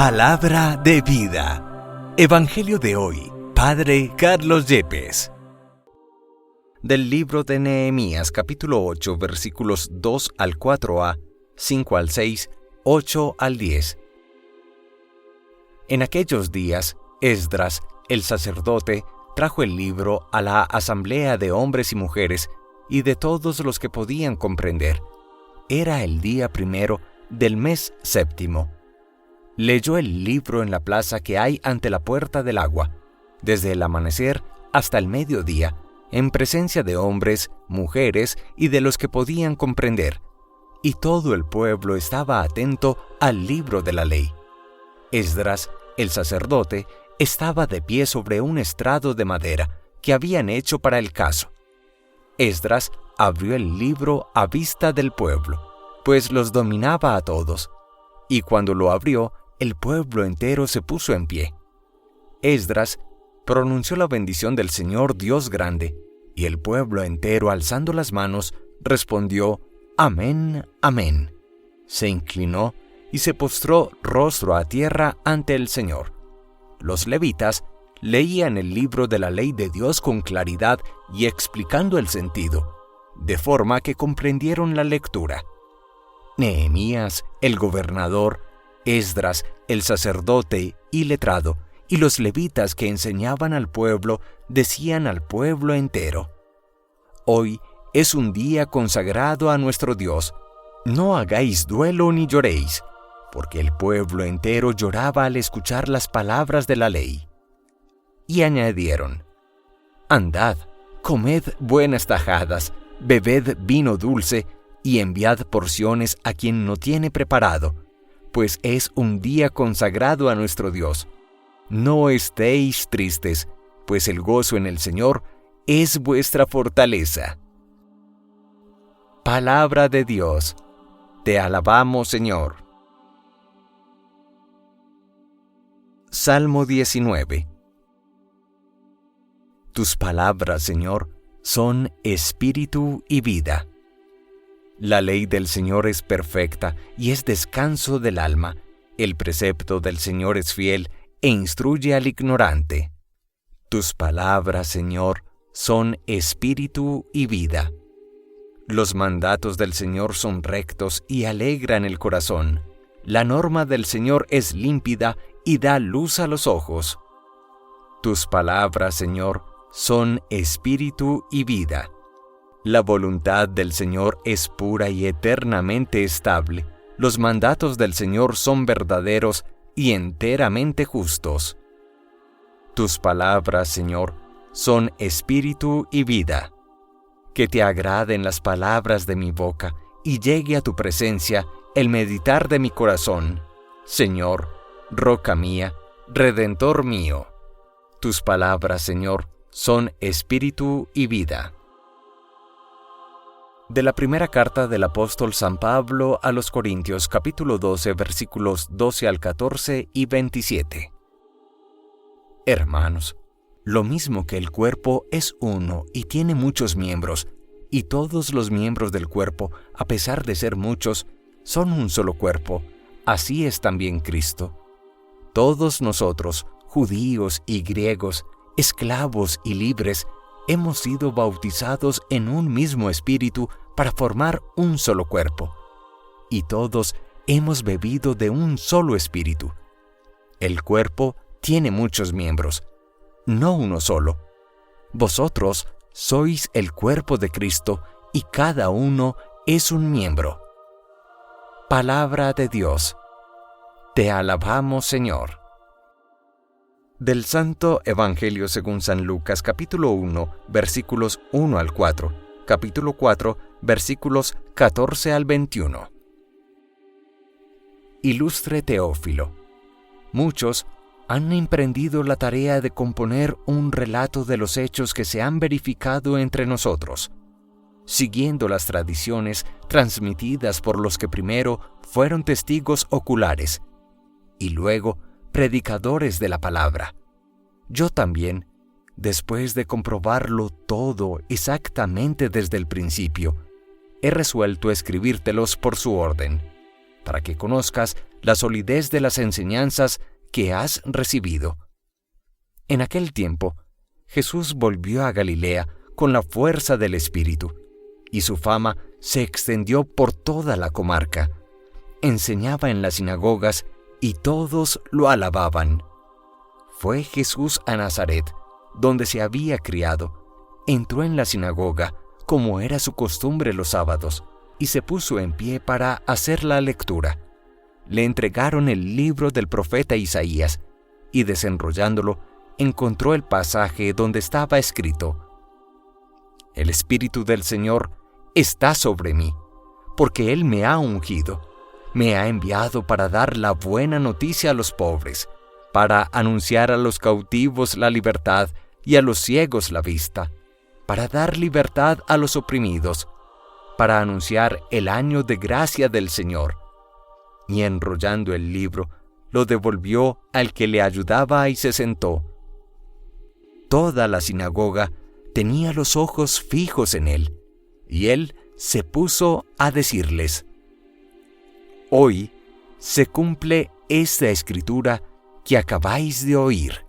Palabra de vida. Evangelio de hoy, Padre Carlos Yepes. Del libro de Nehemías, capítulo 8, versículos 2 al 4a, 5 al 6, 8 al 10. En aquellos días, Esdras, el sacerdote, trajo el libro a la asamblea de hombres y mujeres y de todos los que podían comprender. Era el día primero del mes séptimo. Leyó el libro en la plaza que hay ante la puerta del agua, desde el amanecer hasta el mediodía, en presencia de hombres, mujeres y de los que podían comprender, y todo el pueblo estaba atento al libro de la ley. Esdras, el sacerdote, estaba de pie sobre un estrado de madera que habían hecho para el caso. Esdras abrió el libro a vista del pueblo, pues los dominaba a todos, y cuando lo abrió, el pueblo entero se puso en pie. Esdras pronunció la bendición del Señor Dios grande, y el pueblo entero, alzando las manos, respondió: Amén, amén. Se inclinó y se postró rostro a tierra ante el Señor. Los levitas leían el libro de la ley de Dios con claridad y explicando el sentido, de forma que comprendieron la lectura. Nehemías, el gobernador, Esdras, el sacerdote y letrado, y los levitas que enseñaban al pueblo, decían al pueblo entero: Hoy es un día consagrado a nuestro Dios. No hagáis duelo ni lloréis, porque el pueblo entero lloraba al escuchar las palabras de la ley. Y añadieron: Andad, comed buenas tajadas, bebed vino dulce, y enviad porciones a quien no tiene preparado, pues es un día consagrado a nuestro Dios. No estéis tristes, pues el gozo en el Señor es vuestra fortaleza. Palabra de Dios. Te alabamos, Señor. Salmo 19. Tus palabras, Señor, son espíritu y vida. La ley del Señor es perfecta y es descanso del alma. El precepto del Señor es fiel e instruye al ignorante. Tus palabras, Señor, son espíritu y vida. Los mandatos del Señor son rectos y alegran el corazón. La norma del Señor es límpida y da luz a los ojos. Tus palabras, Señor, son espíritu y vida. La voluntad del Señor es pura y eternamente estable. Los mandatos del Señor son verdaderos y enteramente justos. Tus palabras, Señor, son espíritu y vida. Que te agraden las palabras de mi boca y llegue a tu presencia el meditar de mi corazón. Señor, roca mía, redentor mío. Tus palabras, Señor, son espíritu y vida. De la primera carta del apóstol San Pablo a los Corintios, capítulo 12, versículos 12 al 14 y 27. Hermanos, lo mismo que el cuerpo es uno y tiene muchos miembros, y todos los miembros del cuerpo, a pesar de ser muchos, son un solo cuerpo, así es también Cristo. Todos nosotros, judíos y griegos, esclavos y libres, hemos sido bautizados en un mismo espíritu para formar un solo cuerpo. Y todos hemos bebido de un solo espíritu. El cuerpo tiene muchos miembros, no uno solo. Vosotros sois el cuerpo de Cristo y cada uno es un miembro. Palabra de Dios. Te alabamos, Señor. Del Santo Evangelio según San Lucas, capítulo 1, versículos 1 al 4, capítulo 4, versículos 14 al 21. Ilustre Teófilo, muchos han emprendido la tarea de componer un relato de los hechos que se han verificado entre nosotros, siguiendo las tradiciones transmitidas por los que primero fueron testigos oculares y luego predicadores de la palabra. Yo también, después de comprobarlo todo exactamente desde el principio, he resuelto escribírtelos por su orden, para que conozcas la solidez de las enseñanzas que has recibido. En aquel tiempo, Jesús volvió a Galilea con la fuerza del Espíritu, y su fama se extendió por toda la comarca. Enseñaba en las sinagogas y todos lo alababan. Fue Jesús a Nazaret, donde se había criado. Entró en la sinagoga, como era su costumbre los sábados, y se puso en pie para hacer la lectura. Le entregaron el libro del profeta Isaías, y desenrollándolo, encontró el pasaje donde estaba escrito: El Espíritu del Señor está sobre mí, porque Él me ha ungido. Me ha enviado para dar la buena noticia a los pobres, para anunciar a los cautivos la libertad y a los ciegos la vista, para dar libertad a los oprimidos, para anunciar el año de gracia del Señor. Y enrollando el libro, lo devolvió al que le ayudaba y se sentó. Toda la sinagoga tenía los ojos fijos en él, y él se puso a decirles: Hoy se cumple esta escritura que acabáis de oír.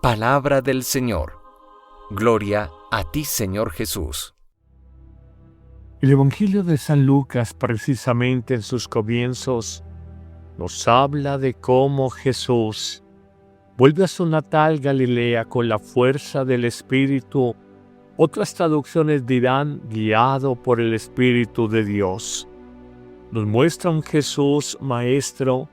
Palabra del Señor. Gloria a ti, Señor Jesús. El Evangelio de San Lucas, precisamente en sus comienzos, nos habla de cómo Jesús vuelve a su natal Galilea con la fuerza del Espíritu. Otras traducciones dirán guiado por el Espíritu de Dios. Nos muestra un Jesús maestro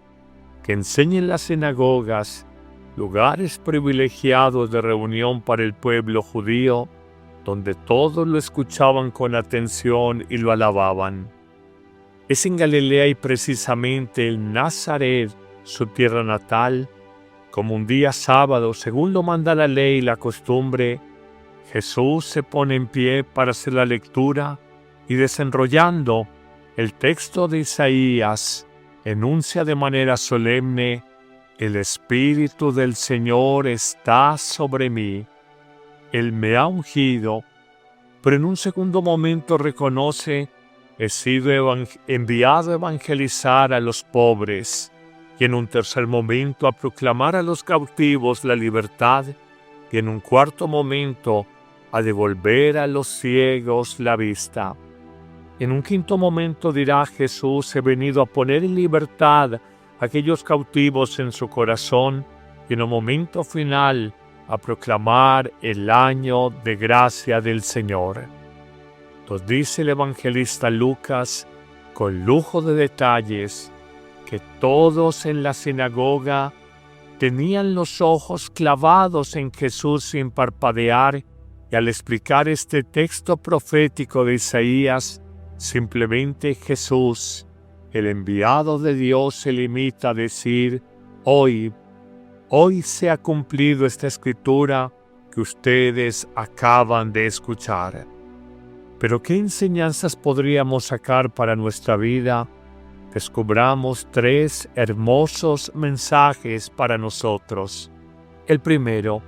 que enseña en las sinagogas, lugares privilegiados de reunión para el pueblo judío, donde todos lo escuchaban con atención y lo alababan. Es en Galilea y precisamente en Nazaret, su tierra natal, como un día sábado, según lo manda la ley y la costumbre, Jesús se pone en pie para hacer la lectura y desenrollando el texto de Isaías, enuncia de manera solemne: El Espíritu del Señor está sobre mí. Él me ha ungido, pero en un segundo momento reconoce: he sido enviado a evangelizar a los pobres, y en un tercer momento a proclamar a los cautivos la libertad, y en un cuarto momento a devolver a los ciegos la vista. En un quinto momento dirá Jesús: he venido a poner en libertad a aquellos cautivos en su corazón, y en un momento final a proclamar el año de gracia del Señor. Nos dice el evangelista Lucas, con lujo de detalles, que todos en la sinagoga tenían los ojos clavados en Jesús sin parpadear, y al explicar este texto profético de Isaías, simplemente Jesús, el enviado de Dios, se limita a decir: hoy se ha cumplido esta escritura que ustedes acaban de escuchar. Pero ¿qué enseñanzas podríamos sacar para nuestra vida? Descubramos 3 hermosos mensajes para nosotros. El primero: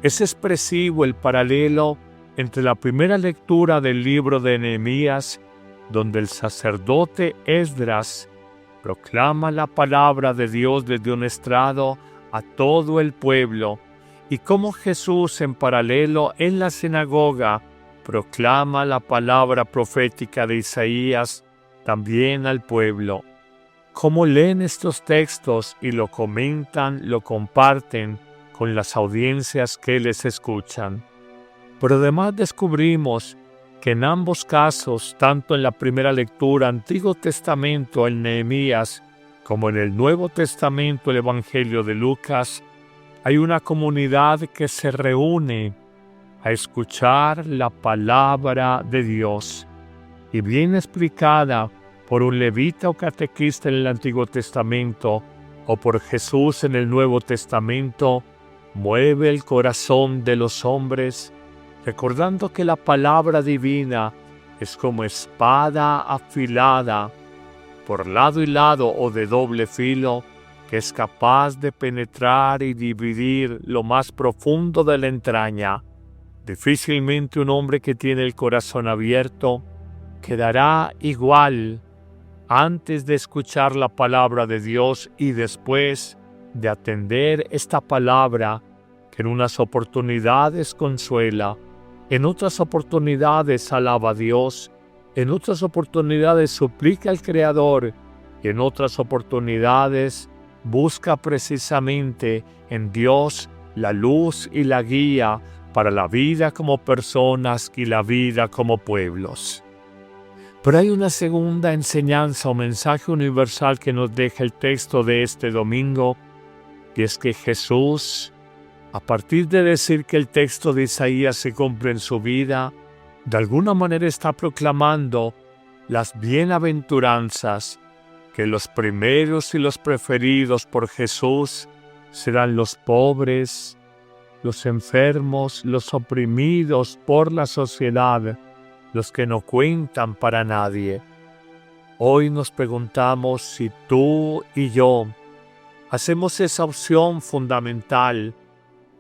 es expresivo el paralelo entre la primera lectura del libro de Nehemías, donde el sacerdote Esdras proclama la palabra de Dios desde un estrado a todo el pueblo, y cómo Jesús en paralelo en la sinagoga proclama la palabra profética de Isaías también al pueblo. Cómo leen estos textos y lo comentan, lo comparten con las audiencias que les escuchan. Pero además descubrimos que en ambos casos, tanto en la primera lectura, Antiguo Testamento, en Nehemías, como en el Nuevo Testamento, el Evangelio de Lucas, hay una comunidad que se reúne a escuchar la palabra de Dios, y bien explicada por un levita o catequista en el Antiguo Testamento o por Jesús en el Nuevo Testamento, mueve el corazón de los hombres, recordando que la palabra divina es como espada afilada por lado y lado o de doble filo, que es capaz de penetrar y dividir lo más profundo de la entraña. Difícilmente un hombre que tiene el corazón abierto quedará igual antes de escuchar la palabra de Dios y después de atender esta palabra que en unas oportunidades consuela, en otras oportunidades alaba a Dios, en otras oportunidades suplica al Creador y en otras oportunidades busca precisamente en Dios la luz y la guía para la vida como personas y la vida como pueblos. Pero hay una segunda enseñanza o mensaje universal que nos deja el texto de este domingo, y es que Jesús, a partir de decir que el texto de Isaías se cumple en su vida, de alguna manera está proclamando las bienaventuranzas, que los primeros y los preferidos por Jesús serán los pobres, los enfermos, los oprimidos por la sociedad, los que no cuentan para nadie. Hoy nos preguntamos si tú y yo hacemos esa opción fundamental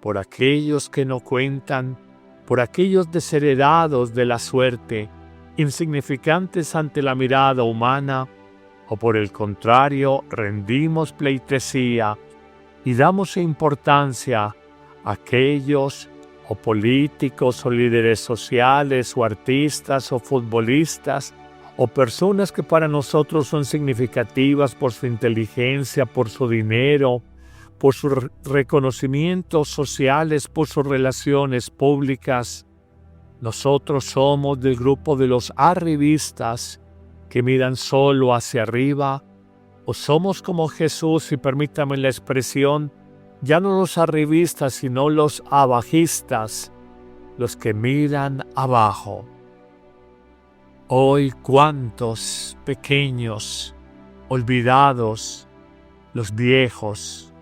por aquellos que no cuentan, por aquellos desheredados de la suerte, insignificantes ante la mirada humana, o por el contrario, rendimos pleitesía y damos importancia a aquellos o políticos o líderes sociales o artistas o futbolistas o personas que para nosotros son significativas por su inteligencia, por su dinero, por sus reconocimientos sociales, por sus relaciones públicas. Nosotros somos del grupo de los arribistas que miran solo hacia arriba, o somos como Jesús, y permítame la expresión, ya no los arribistas, sino los abajistas, los que miran abajo. Hoy, cuántos pequeños, olvidados, los viejos,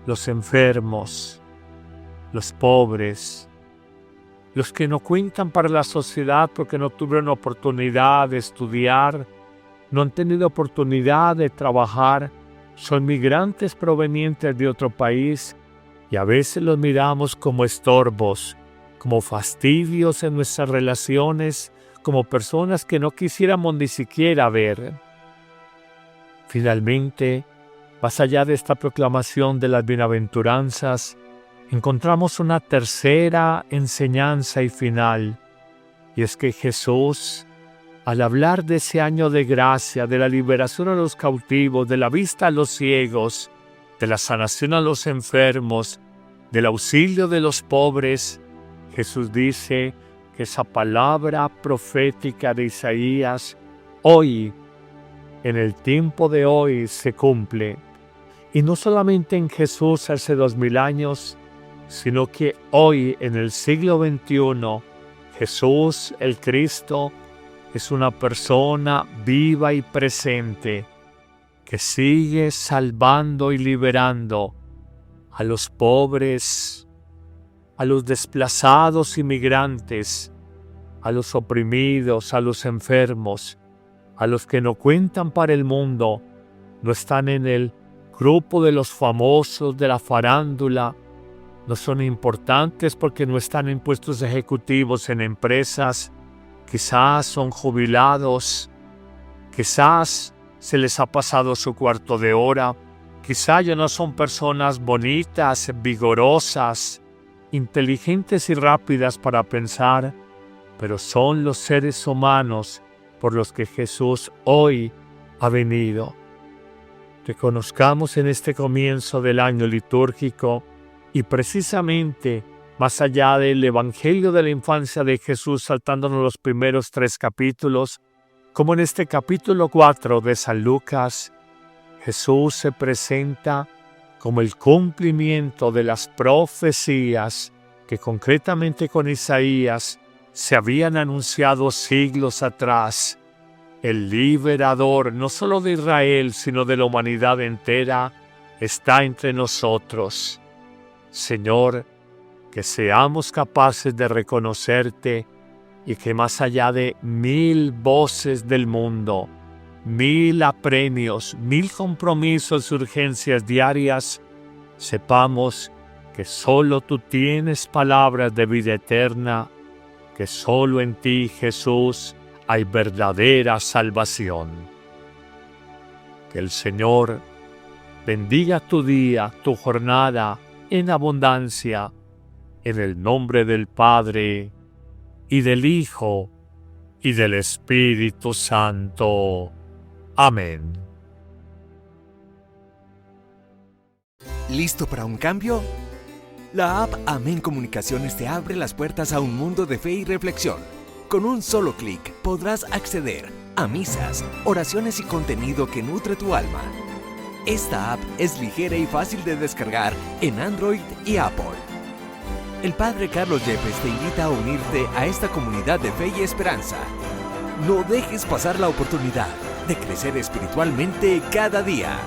los enfermos, los pobres, los que no cuentan para la sociedad porque no tuvieron oportunidad de estudiar, no han tenido oportunidad de trabajar, son migrantes provenientes de otro país y a veces los miramos como estorbos, como fastidios en nuestras relaciones, como personas que no quisiéramos ni siquiera ver. Finalmente, más allá de esta proclamación de las bienaventuranzas, encontramos una tercera enseñanza y final, y es que Jesús, al hablar de ese año de gracia, de la liberación a los cautivos, de la vista a los ciegos, de la sanación a los enfermos, del auxilio de los pobres, Jesús dice que esa palabra profética de Isaías hoy, en el tiempo de hoy, se cumple. Y no solamente en Jesús hace 2000 años, sino que hoy, en el siglo XXI, Jesús, el Cristo, es una persona viva y presente que sigue salvando y liberando a los pobres, a los desplazados inmigrantes, a los oprimidos, a los enfermos, a los que no cuentan para el mundo, no están en el grupo de los famosos de la farándula, no son importantes porque no están en puestos ejecutivos en empresas, quizás son jubilados, quizás se les ha pasado su cuarto de hora, quizás ya no son personas bonitas, vigorosas, inteligentes y rápidas para pensar, pero son los seres humanos por los que Jesús hoy ha venido. Reconozcamos en este comienzo del año litúrgico y precisamente más allá del Evangelio de la infancia de Jesús, saltándonos los primeros 3 capítulos, como en este capítulo 4 de San Lucas, Jesús se presenta como el cumplimiento de las profecías que concretamente con Isaías se habían anunciado siglos atrás. El liberador, no solo de Israel, sino de la humanidad entera, está entre nosotros. Señor, que seamos capaces de reconocerte y que más allá de 1000 voces del mundo, 1000 apremios, 1000 compromisos y urgencias diarias, sepamos que solo tú tienes palabras de vida eterna, que solo en ti, Jesús, hay verdadera salvación. Que el Señor bendiga tu día, tu jornada en abundancia, en el nombre del Padre, y del Hijo, y del Espíritu Santo. Amén. ¿Listo para un cambio? La app Amén Comunicaciones te abre las puertas a un mundo de fe y reflexión. Con un solo clic podrás acceder a misas, oraciones y contenido que nutre tu alma. Esta app es ligera y fácil de descargar en Android y Apple. El Padre Carlos Yepes te invita a unirte a esta comunidad de fe y esperanza. No dejes pasar la oportunidad de crecer espiritualmente cada día.